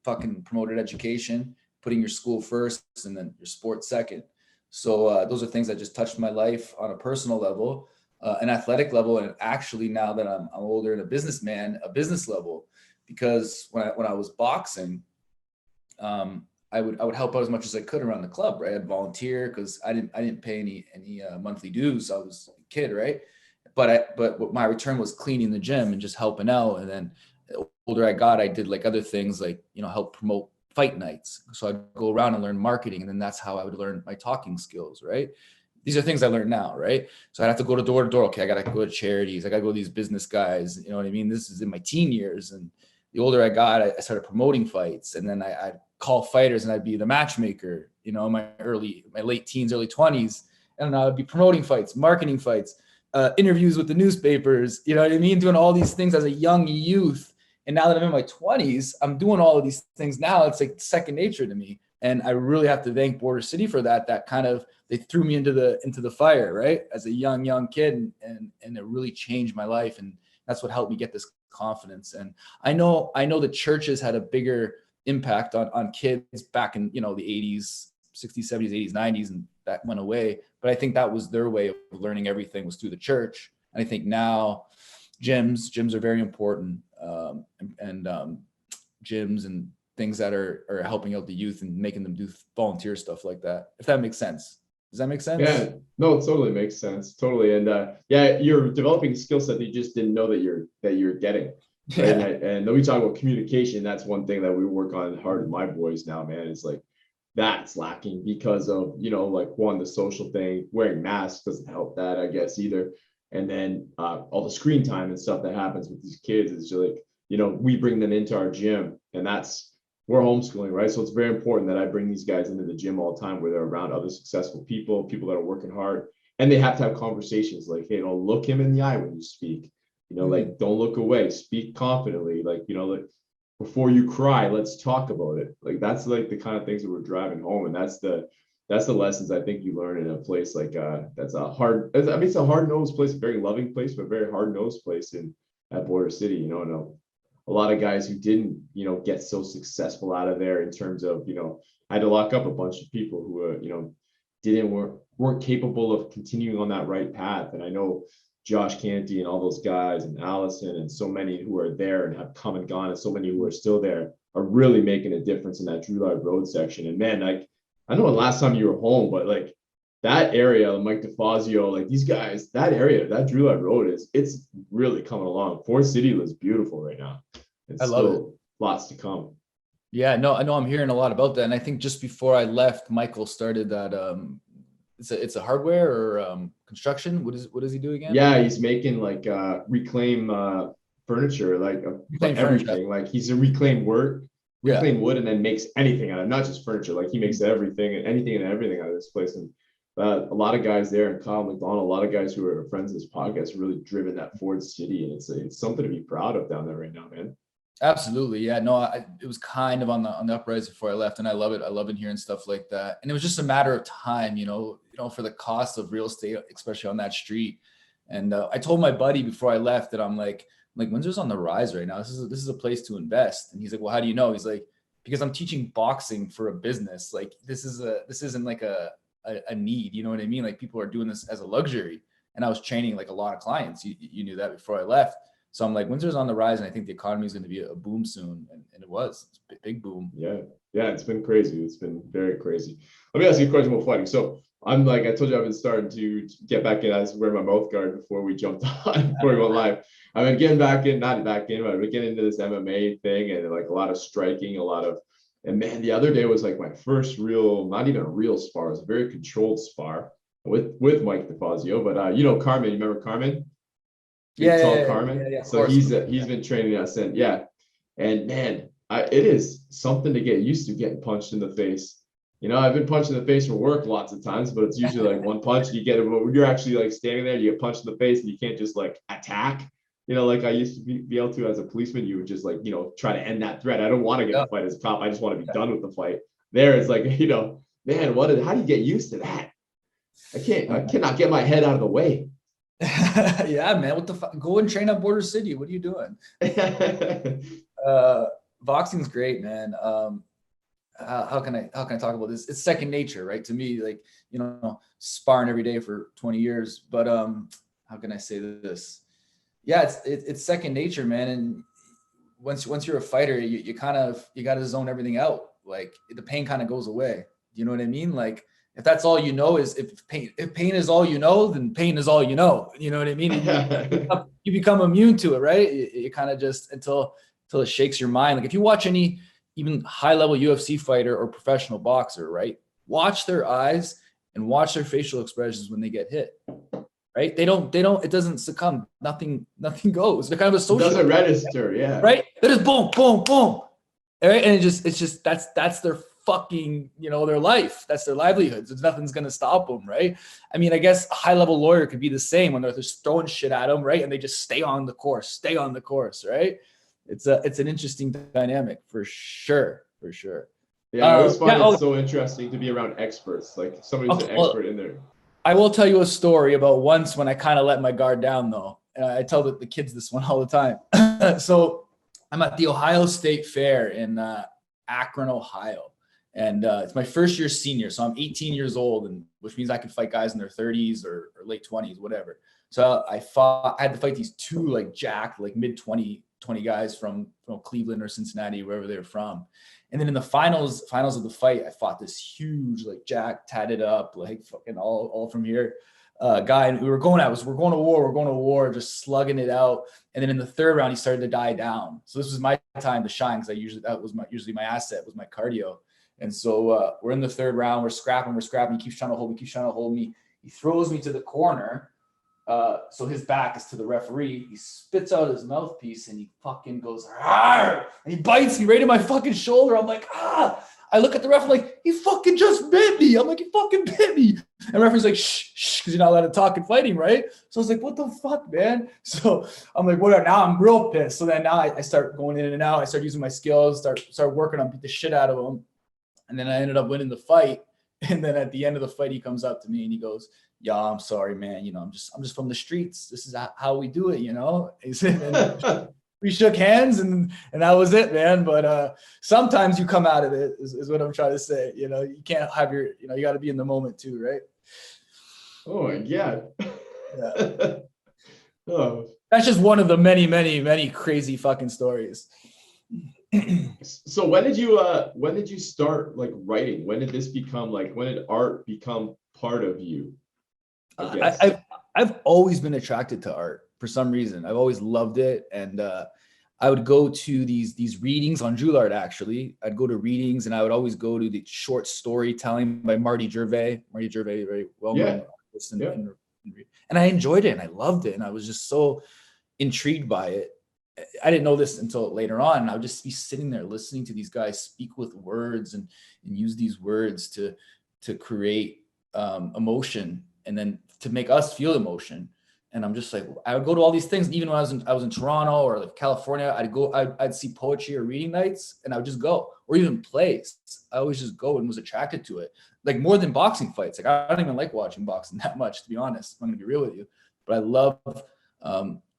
fucking promoted education, putting your school first and then your sport second. So those are things that just touched my life on a personal level, an athletic level, and actually now that I'm older and a businessman, a business level, because when I was boxing, I would help out as much as I could around the club, right? I'd volunteer because I didn't pay any monthly dues. I was a kid, right? But what my return was cleaning the gym and just helping out. And then the older I got, I did like other things like help promote fight nights. So I'd go around and learn marketing, and then that's how I would learn my talking skills, right? These are things I learned now, right? So I'd have to go door to door. Okay, I got to go to charities. I got to go to these business guys. You know what I mean? This is in my teen years. And the older I got, I started promoting fights. And then I'd call fighters and I'd be the matchmaker, in my late teens, early 20s. And I'd be promoting fights, marketing fights, interviews with the newspapers, you know what I mean? Doing all these things as a young youth. And now that I'm in my 20s, I'm doing all of these things now. It's like second nature to me. And I really have to thank Border City for that. That kind of, they threw me into the fire, right? As a young kid, and it really changed my life. And that's what helped me get this confidence. And I know the churches had a bigger impact on kids back in, the 80s, 60s, 70s, 80s, 90s, and that went away. But I think that was their way of learning everything, was through the church. And I think now gyms are very important, and gyms and things that are helping out the youth and making them do volunteer stuff like that. If that makes sense. Does that make sense? Yeah, no, it totally makes sense. Totally. And yeah, you're developing a skill set that you just didn't know that you're getting. Right. Yeah. And then we talk about communication. That's one thing that we work on hard with my boys now, man. It's like that's lacking because of, like one, the social thing, wearing masks doesn't help that, I guess, either. And then all the screen time and stuff that happens with these kids is just like, we bring them into our gym, and we're homeschooling, right? So it's very important that I bring these guys into the gym all the time, where they're around other successful people that are working hard. and they have to have conversations like, hey, don't look him in the eye when you speak, like don't look away, speak confidently, like, like before you cry, let's talk about it. Like that's like the kind of things that we're driving home. And that's the lessons I think you learn in a place like that's a hard, I mean, it's a hard-nosed place, a very loving place, but very hard-nosed place in at Border City, and a lot of guys who didn't, get so successful out of there in terms of, I had to lock up a bunch of people who, weren't capable of continuing on that right path. And I know Josh Canty and all those guys and Allison and so many who are there and have come and gone, and so many who are still there are really making a difference in that Drew Live Road section. And man, like, I know the last time you were home, but like that area, Mike DeFazio, like these guys, that area, that Drew Live Road it's really coming along. Ford City is beautiful right now. I love it. Lots to come. Yeah, no, I know I'm hearing a lot about that. And I think just before I left, Michael started that it's a hardware or construction. What does he do again? Yeah, he's making like reclaim furniture, like everything. Furniture. Like he's a reclaim wood and then makes anything out of it, not just furniture. Like he makes everything and anything and everything out of this place. And a lot of guys there, and Kyle McDonald, a lot of guys who are friends of this podcast, really driven that Ford City, and it's something to be proud of down there right now, man. Absolutely. Yeah, no, it was kind of on the uprise before I left, and I love it. I love hearing stuff like that. And it was just a matter of time, for the cost of real estate, especially on that street. And I told my buddy before I left that I'm like Windsor's on the rise right now. This is a place to invest. And he's like, well, how do you know? He's like, because I'm teaching boxing for a business. Like this isn't like a need, you know what I mean? Like people are doing this as a luxury. And I was training like a lot of clients. You knew that before I left. So I'm like, Windsor's on the rise, and I think the economy is going to be a boom soon. And it was. It's a big boom. Yeah, it's been crazy. It's been very crazy. Let me ask you a question about fighting. So I'm like, I told you I've been starting to get back in. I was wearing my mouth guard before we jumped on, before we went live. I've been getting back in, not back in, but I've been getting into this MMA thing, and like a lot of striking, and man, the other day was like my first real, not even a real spar. It was a very controlled spar with Mike DeFazio. But Carmen, you remember Carmen? Carmen. Yeah, so he's been training us, and and man, it is something to get used to, getting punched in the face. I've been punched in the face for work lots of times, but it's usually like one punch and you get it. But when you're actually like standing there, you get punched in the face and you can't just like attack. Like I used to be able to as a policeman, you would just like, try to end that threat. I don't want to get a fight as a cop. I just want to be done with the fight. There, it's like, man, how do you get used to that? I cannot get my head out of the way. Yeah, man. What the fuck? Go and train at Border City. What are you doing? Boxing's great, man. How can I talk about this? It's second nature, right? To me, like, sparring every day for 20 years. But how can I say this? Yeah, it's second nature, man. And once you're a fighter, you got to zone everything out. Like the pain kind of goes away. You know what I mean? Like if that's all if pain is all you know, then pain is all you know. You know what I mean? You become immune to it, right? You kind of just until it shakes your mind. Like if you watch any even high-level UFC fighter or professional boxer, right? Watch their eyes and watch their facial expressions when they get hit, right? It doesn't succumb. Nothing goes. They're kind of a social. It doesn't register, yeah. Right? They're just boom, boom, boom. All right? And it's just that's their fucking, their life. That's their livelihood. So nothing's going to stop them, right? I mean, I guess a high-level lawyer could be the same when they're just throwing shit at them, right? And they just stay on the course, right? It's an interesting dynamic for sure. Yeah, I always find it so interesting to be around experts, like somebody who's an expert in there. I will tell you a story about once when I kind of let my guard down, though. I tell the kids this one all the time. So I'm at the Ohio State Fair in Akron, Ohio, and it's my first year senior. So I'm 18 years old, and which means I could fight guys in their 30s or late 20s, whatever. So I had to fight these two like jacked, like mid 20 guys from Cleveland or Cincinnati, wherever they're from. And then in the finals of the fight, I fought this huge, like jack, tatted up, like fucking all from here guy. And we're going to war, just slugging it out. And then in the third round, he started to die down. So this was my time to shine, because that was usually my asset, was my cardio. And so we're in the third round, we're scrapping. He keeps trying to hold me. He throws me to the corner. So his back is to the referee. He spits out his mouthpiece and he fucking goes, "Arr!" and he bites me right in my fucking shoulder. I'm like, I I look at the ref, I'm like, he fucking just bit me. I'm like, he fucking bit me. And the referee's like, shh, because you're not allowed to talk and fighting, right? So I was like, what the fuck, man? So I'm like, whatever. Now I'm real pissed. So then now I start going in and out. I start using my skills, start working on beat the shit out of him. And then I ended up winning the fight. And then at the end of the fight, he comes up to me and he goes, yeah, I'm sorry, man. I'm just from the streets. This is how we do it, And we shook hands and that was it, man. But sometimes you come out of it is what I'm trying to say. You can't have you got to be in the moment too, right? Oh my God. Yeah. Oh. That's just one of the many, many, many crazy fucking stories. So when did you start like writing? When did art become part of you? I've always been attracted to art for some reason. I've always loved it. And I would go to these readings on Juilliard, actually. I'd go to readings and I would always go to the short storytelling by Marty Gervais, very well-known artist. And I enjoyed it and I loved it. And I was just so intrigued by it. I didn't know this until later on. And I would just be sitting there listening to these guys speak with words and use these words to create emotion and then to make us feel emotion. And I'm just like, I would go to all these things. Even when I was in Toronto or like California, I'd see poetry or reading nights and I would just go, or even plays. I always just go and was attracted to it. Like more than boxing fights. Like I don't even like watching boxing that much, to be honest. I'm going to be real with you, but I love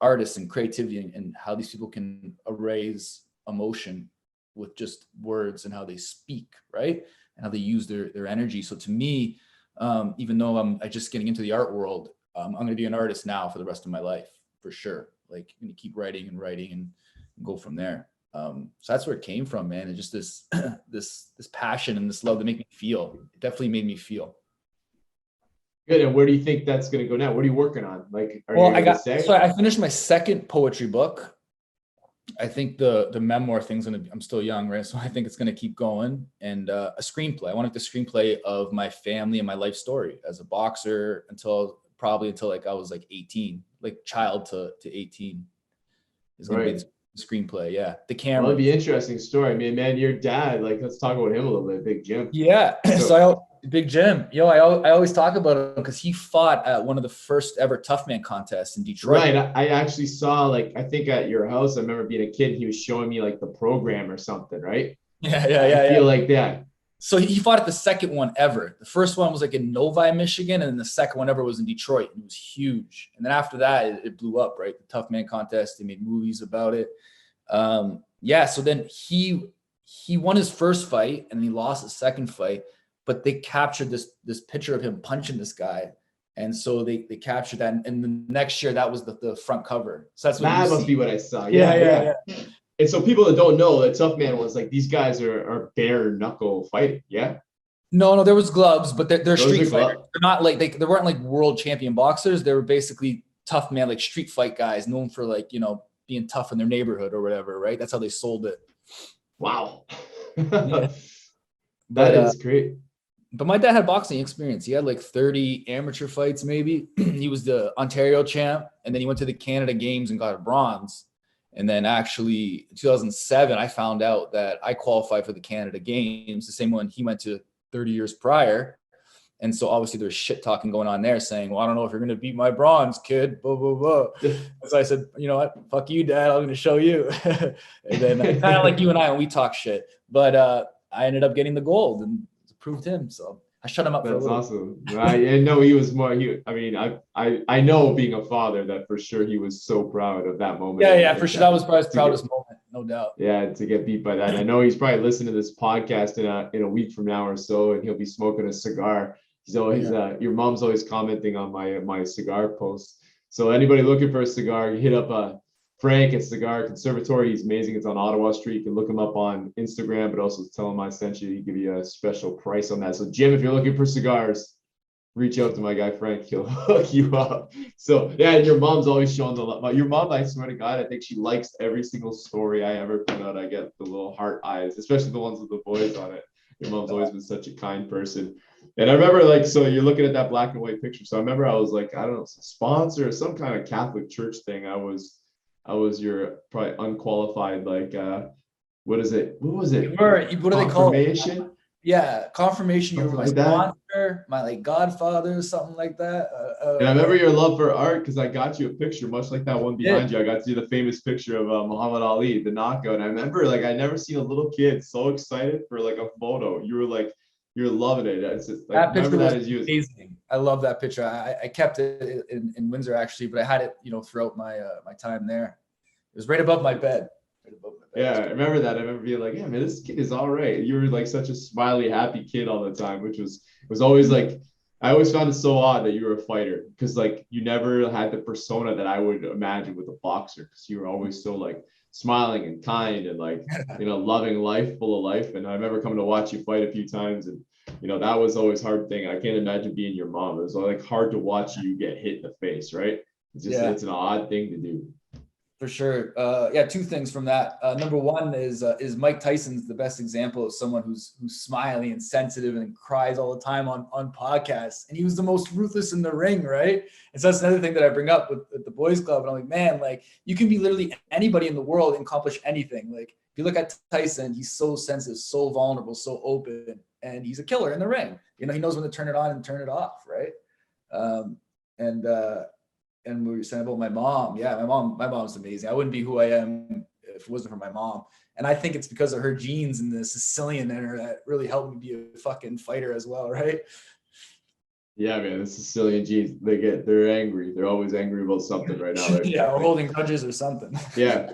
artists and creativity and how these people can erase emotion with just words and how they speak, right? And how they use their energy. So to me, even though I'm just getting into the art world, I'm going to be an artist now for the rest of my life, for sure. Like I'm going to keep writing and go from there. So that's where it came from, man. It's just this passion and this love that make me feel. It definitely made me feel. Good. And where do you think that's going to go now? What are you working on? Like, I finished my second poetry book. I think the memoir thing's I'm still young, right? So I think it's going to keep going. And a screenplay. I wanted the screenplay of my family and my life story as a boxer until like I was like 18, like child to 18 is going to be the screenplay. Yeah. The camera. That'd be an interesting story. I mean, man, your dad, like, let's talk about him a little bit. Big Jim. Yeah. Big Jim, I always talk about him because he fought at one of the first ever tough man contests in Detroit. Right. I actually saw, like, I think at your house, I remember being a kid, he was showing me like the program or something, right? Yeah. I feel like that. So he fought at the second one ever. The first one was like in Novi, Michigan, and then the second one ever was in Detroit. And it was huge. And then after that, it blew up, right? The tough man contest, they made movies about it. So then he won his first fight and he lost his second fight. But they captured this picture of him punching this guy. And so they captured that. And the next year, that was the front cover. So that's what that must be what I saw. Yeah. And so people that don't know, that Tough Man was like, these guys are bare knuckle fighting. Yeah. No, there was gloves, but they're street fighters. They're not like, they weren't like world champion boxers. They were basically tough man, like street fight guys known for like, being tough in their neighborhood or whatever. Right. That's how they sold it. Wow. Yeah. That is great. But my dad had boxing experience. He had like 30 amateur fights, maybe. He was the Ontario champ. And then he went to the Canada Games and got a bronze. And then actually in 2007, I found out that I qualified for the Canada Games, the same one he went to 30 years prior. And so obviously there's shit talking going on there saying, well, I don't know if you're going to beat my bronze, kid, blah, blah, blah. So I said, you know what? Fuck you, Dad. I'm going to show you. And then kind of like you and I, when we talk shit. But I ended up getting the gold and proved him. So I shut him up. That's awesome. I know he was more. I know being a father that for sure he was so proud of that moment. Yeah, for sure. That was probably his proudest moment, no doubt. Yeah, to get beat by that. And I know he's probably listening to this podcast in a week from now or so, and he'll be smoking a cigar. He's always your mom's always commenting on my cigar posts. So anybody looking for a cigar, you hit up Frank at Cigar Conservatory. He's amazing. It's on Ottawa Street. You can look him up on Instagram, but also tell him I sent you. He'll give you a special price on that. So Jim, if you're looking for cigars, reach out to my guy Frank. He'll hook you up. So yeah, and your mom's always showing the love. Your mom, I swear to God, I think she likes every single story I ever put out. I get the little heart eyes, especially the ones with the boys on it. Your mom's always been such a kind person. And I remember, so you're looking at that black and white picture. So I remember I was like, I don't know, sponsor or some kind of Catholic church thing. I was your probably unqualified, what is it? What was it? What do they call it? Yeah, confirmation you were Something my like that. sponsor, my like godfather, something like that. And I remember your love for art because I got you a picture, much like that one Yeah, behind you. I got you the famous picture of Muhammad Ali, the knockout. And I remember like I never seen a little kid so excited for like a photo. You were like, you're loving it. It's just, like, that remember picture was that as you. amazing. I love that picture. I kept it in Windsor actually, but I had it, throughout my my time there. It was right above my bed. Right above my bed. Yeah, I remember that. I remember being like, yeah, man, this kid is all right. You were like such a smiley, happy kid all the time, which was always like, I always found it so odd that you were a fighter because like you never had the persona that I would imagine with a boxer because you were always so like smiling and kind and like, loving life, full of life. And I remember coming to watch you fight a few times and, that was always a hard thing. I can't imagine being your mom. It was like hard to watch you get hit in the face, right? Yeah. It's an odd thing to do. For sure. Yeah, two things from that. Number one is Mike Tyson's the best example of someone who's smiley and sensitive and cries all the time on podcasts. And he was the most ruthless in the ring, right? And so that's another thing that I bring up with the boys club. And I'm like, man, like you can be literally anybody in the world and accomplish anything. Like if you look at Tyson, he's so sensitive, so vulnerable, so open, and he's a killer in the ring. He knows when to turn it on and turn it off, right? And we were saying about my mom. Yeah, my mom's amazing. I wouldn't be who I am if it wasn't for my mom. And I think it's because of her genes and the Sicilian in her that really helped me be a fucking fighter as well, right? Yeah, man, the Sicilian genes, they're angry. They're always angry about something right now. Yeah, or holding grudges or something. Yeah,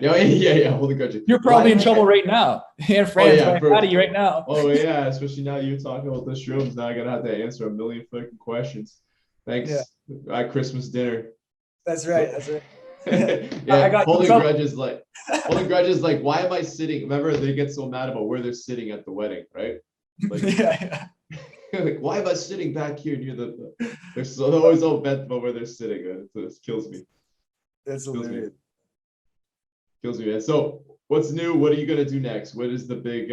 holding grudges. You're probably in trouble right now. And Fran's right out of you right now. Oh yeah, especially now you're talking about the shrooms. Now I gotta have to answer a million fucking questions. Thanks. Yeah. At Christmas dinner. That's right. That's right. Yeah, I got holding grudges like why am I sitting? Remember they get so mad about where they're sitting at the wedding, right? Like, yeah. like why am I sitting back here near they're always all bent about where they're sitting. It kills me. That's hilarious. Kills me, man. So what's new? What are you gonna do next? What is the big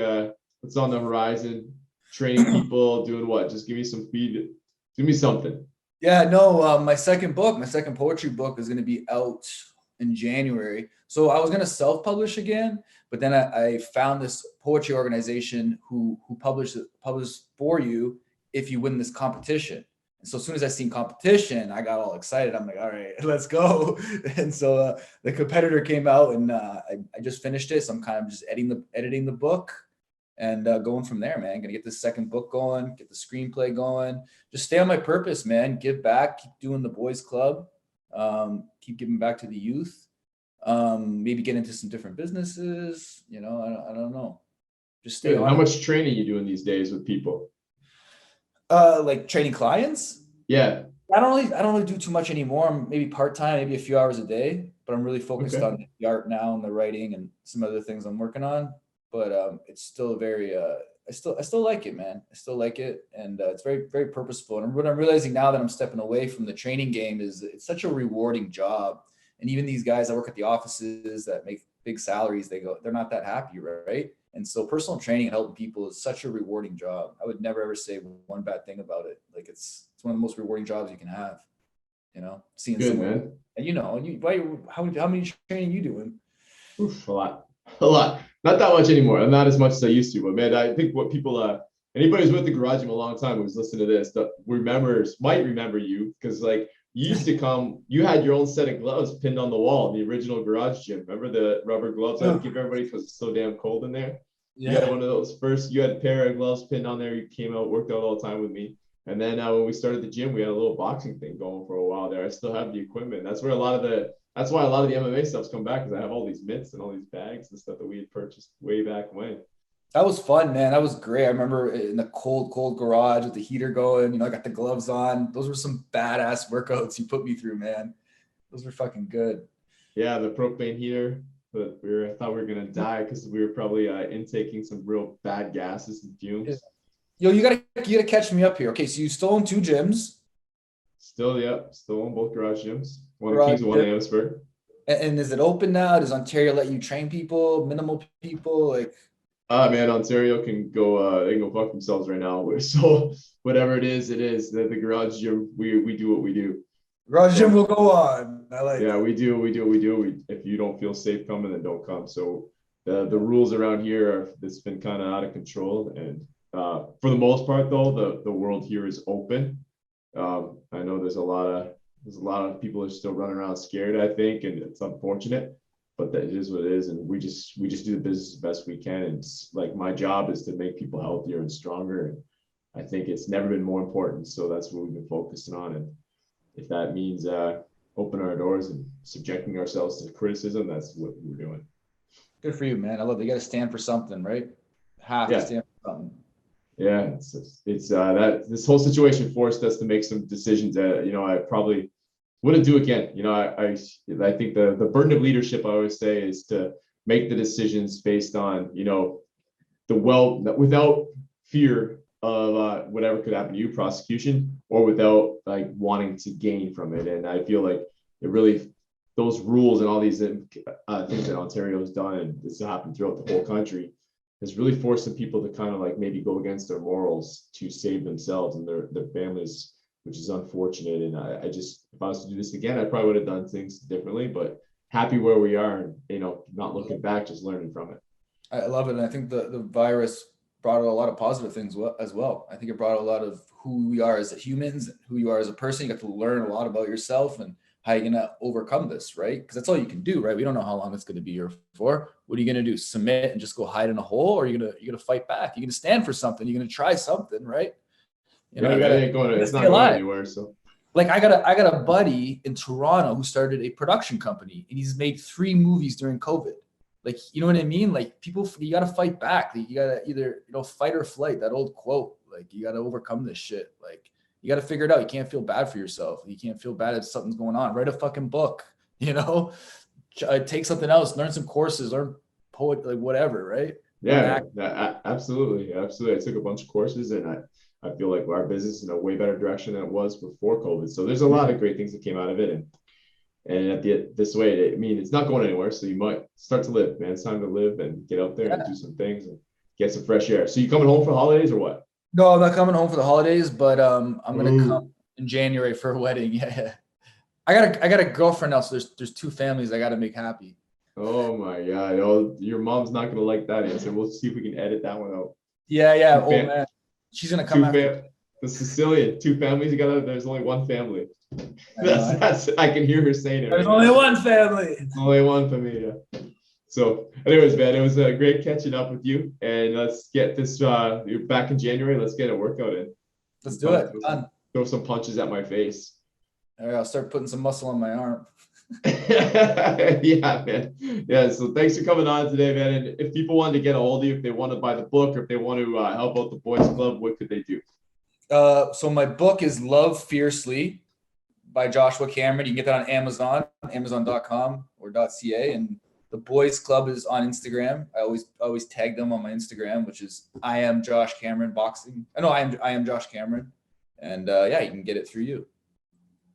what's on the horizon? Training people, doing what? Just give me some feed. Give me something. Yeah, no, my second poetry book is going to be out in January. So I was going to self-publish again, but then I found this poetry organization who publish for you if you win this competition. And so as soon as I seen competition, I got all excited. I'm like, all right, let's go. And so the competitor came out and I just finished it. So I'm kind of just editing the book. And going from there, man. Gonna get this second book going, get the screenplay going. Just stay on my purpose, man. Give back, keep doing the boys club, keep giving back to the youth. Maybe get into some different businesses. I don't know. Just stay on. How much training are you doing these days with people? Like training clients? Yeah. I don't really do too much anymore. I'm maybe part-time, maybe a few hours a day, but I'm really focused on the art now and the writing and some other things I'm working on. But it's still very I still like it, man. I still like it, and it's very, very purposeful. And what I'm realizing now that I'm stepping away from the training game is it's such a rewarding job. And even these guys that work at the offices that make big salaries, they're not that happy, right? And so personal training and helping people is such a rewarding job. I would never ever say one bad thing about it. Like it's one of the most rewarding jobs you can have. Seeing good, someone, man. And how many training you doing? Oof, a lot. Not that much anymore. I'm not as much as I used to, but man, I think what people anybody who's with the garage gym a long time who's listening to this that might remember you because like you used to come, you had your own set of gloves pinned on the wall in the original garage gym. Remember the rubber gloves I had to give everybody because it's so damn cold in there? Yeah. You had one of those first, you had a pair of gloves pinned on there. You came out, worked out all the time with me. And then when we started the gym, we had a little boxing thing going for a while there. I still have the equipment. That's why a lot of the MMA stuff's come back because I have all these mitts and all these bags and stuff that we had purchased way back when. That was fun, man. That was great. I remember in the cold garage with the heater going, I got the gloves on. Those were some badass workouts you put me through, man. Those were fucking good. Yeah, the propane heater, but I thought we were going to die because we were probably intaking some real bad gases and fumes. Yo, you gotta catch me up here. Okay, so you still own 2 gyms. Still own both garage gyms. One in Kings and one in Amherstburg. And is it open now? Does Ontario let you train people, minimal people? Like, man, Ontario can go. They can go fuck themselves right now. So whatever it is. The garage gym. We do what we do. Garage gym will go on. I like. Yeah, we do. If you don't feel safe coming, then don't come. So the rules around here it's been kind of out of control, and For the most part, though, the world here is open. I know there's a lot of people are still running around scared, I think, and it's unfortunate, but that is what it is. And we just do the business as best we can. And it's like my job is to make people healthier and stronger. And I think it's never been more important. So that's what we've been focusing on. And if that means opening our doors and subjecting ourselves to criticism, that's what we're doing. Good for you, man. I love it. You got to stand for something, right? Have to stand for something. Yeah, it's that this whole situation forced us to make some decisions that, I probably wouldn't do again. I think the burden of leadership, I always say, is to make the decisions based on, without fear of whatever could happen to you, prosecution, or without like wanting to gain from it. And I feel like it really, those rules and all these things that Ontario has done, and this happened throughout the whole country, has really forced some people to kind of like maybe go against their morals to save themselves and their families, which is unfortunate. And I just, if I was to do this again, I probably would have done things differently, but happy where we are and, not looking back, just learning from it. I love it. And I think the virus brought out a lot of positive things as well. I think it brought out a lot of who we are as humans, who you are as a person. You got to learn a lot about yourself and how you're going to overcome this, right? Because that's all you can do, right? We don't know how long it's going to be here for. What are you going to do? Submit and just go hide in a hole? Or you're going to fight back? You're going to stand for something. You're going to try something, right? You gotta, it's not going anywhere. So like I got a buddy in Toronto who started a production company and he's made 3 movies during COVID. Like, you know what I mean? Like people, you got to fight back. You got to either, fight or flight, that old quote. Like you got to overcome this shit. Like you got to figure it out. You can't feel bad for yourself. You can't feel bad if something's going on. Write a fucking book, take something else, learn some courses, learn poet, like whatever. Right. Yeah, absolutely. Absolutely. I took a bunch of courses and I feel like our business is in a way better direction than it was before COVID. So there's a lot of great things that came out of it. And at this way, it's not going anywhere. So you might start to live, man. It's time to live and get out there and do some things and get some fresh air. So you coming home for the holidays or what? No, I'm not coming home for the holidays, but I'm gonna come in January for a wedding. Yeah. I got a girlfriend now, so there's 2 families I gotta make happy. Oh my God. Oh, your mom's not gonna like that answer. We'll see if we can edit that one out. Yeah. Oh man. She's gonna come after. The Sicilian, 2 families. There's only 1 family. That's I can hear her saying it. There's only 1 family. It's only 1 family. So, anyways, man, it was great catching up with you. And let's get this. You're back in January. Let's get a workout in. Let's do it. Done. Throw some punches at my face. All right, I'll start putting some muscle on my arm. Yeah, man. Yeah. So thanks for coming on today, man. And if people wanted to get a hold of you, if they want to buy the book, or if they want to help out the boys club, what could they do? So my book is Love Fiercely by Joshua Cameron. You can get that on Amazon, amazon.com or .ca. And the boys club is on Instagram. I always tag them on my Instagram, which is I am Josh Cameron boxing. I am Josh Cameron. And you can get it through you.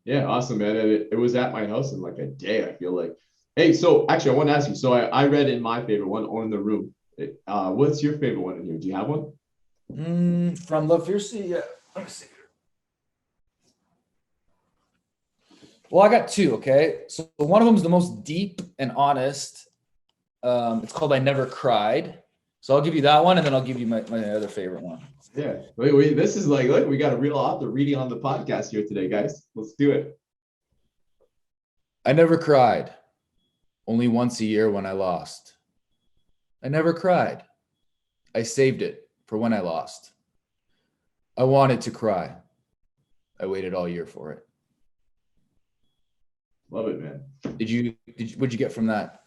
Yeah, awesome, man. And it was at my house in like a day, I feel like. Hey, so actually I want to ask you. So I read in my favorite one, Own the Room. What's your favorite one in here? Do you have one? From Love Fiercely? Yeah. Let me see. Well, I got 2, okay? So one of them is the most deep and honest. It's called I Never Cried. So I'll give you that one, and then I'll give you my other favorite one. Yeah. Wait, this is like, look, we got a real author reading on the podcast here today, guys. Let's do it. I never cried. Only once a year when I lost. I never cried. I saved it for when I lost. I wanted to cry. I waited all year for it. Love it, man. What'd you get from that?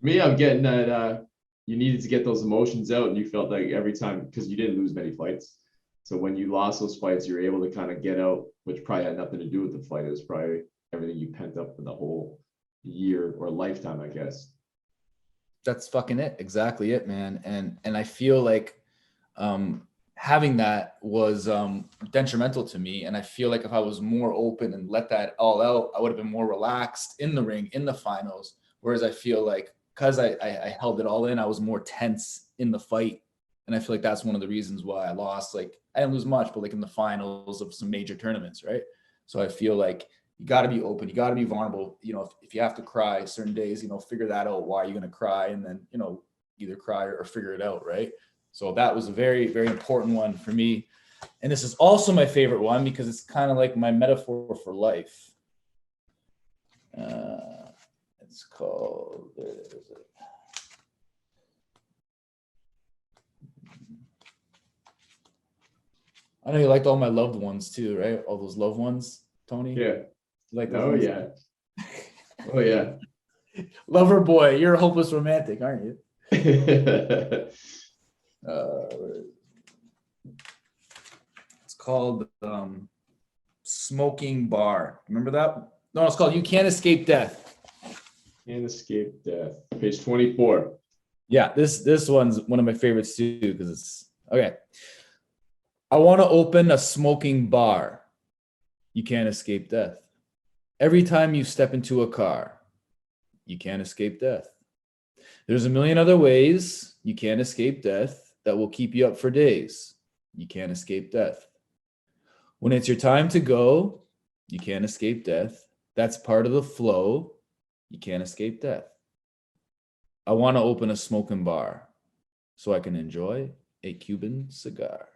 Me, I'm getting that you needed to get those emotions out, and you felt like every time, because you didn't lose many fights. So when you lost those fights, you're able to kind of get out, which probably had nothing to do with the fight. It was probably everything you pent up for the whole year or lifetime, I guess. That's fucking it. Exactly it, man. And I feel like having that was detrimental to me. And I feel like if I was more open and let that all out, I would have been more relaxed in the ring, in the finals. Whereas I feel like because I held it all in, I was more tense in the fight. And I feel like that's one of the reasons why I lost. Like I didn't lose much, but like in the finals of some major tournaments, right? So I feel like you got to be open. You got to be vulnerable. If you have to cry certain days, figure that out. Why are you going to cry? And then, either cry or figure it out, right? So that was a very, very important one for me. And this is also my favorite one because it's kind of like my metaphor for life. It's called, there it is. I know you liked all my loved ones too, right? All those loved ones, Tony? Yeah. You like those Oh, ones? yeah. Oh, yeah. Lover boy, you're a hopeless romantic, aren't you? It's called Smoking Bar. Remember that? No, it's called You Can't Escape Death. Can't escape death. Page 24. Yeah, this one's one of my favorites too because it's okay. I want to open a smoking bar. You can't escape death. Every time you step into a car, you can't escape death. There's a million other ways you can't escape death that will keep you up for days. You can't escape death. When it's your time to go, you can't escape death. That's part of the flow. You can't escape death. I want to open a smoking bar so I can enjoy a Cuban cigar.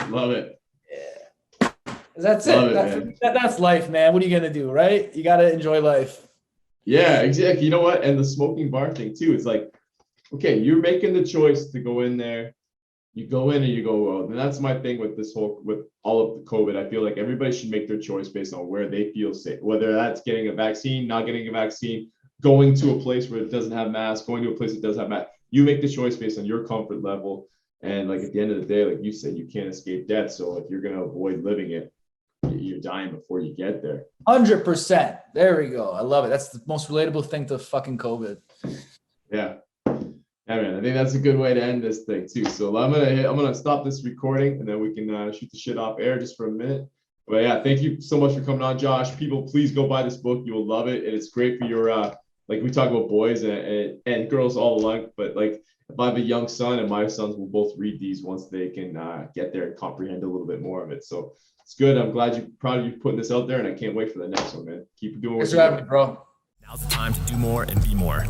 Love it. Yeah. That's Love it. That's life, man. What are you going to do, right? You got to enjoy life. Yeah, exactly. You know what? And the smoking bar thing too. It's like, okay, you're making the choice to go in there. You go in and you go, well, and that's my thing with this whole, with all of the COVID. I feel like everybody should make their choice based on where they feel safe, whether that's getting a vaccine, not getting a vaccine, going to a place where it doesn't have masks, going to a place that does have masks. You make the choice based on your comfort level. And like at the end of the day, like you said, you can't escape death. So if you're going to avoid living it, you're dying before you get there. 100%. There we go. I love it. That's the most relatable thing to fucking COVID. Yeah. Yeah, man. I think that's a good way to end this thing too. So I'm gonna stop this recording and then we can shoot the shit off air just for a minute. But yeah, thank you so much for coming on, Josh. People, please go buy this book. You will love it. And it's great for your like we talk about boys and girls all alike. But like if I have a young son and my sons will both read these once they can get there and comprehend a little bit more of it. So it's good. I'm proud of you putting this out there, and I can't wait for the next one, man. Keep doing what Thanks you're for doing. having me, bro. Now's the time to do more and be more.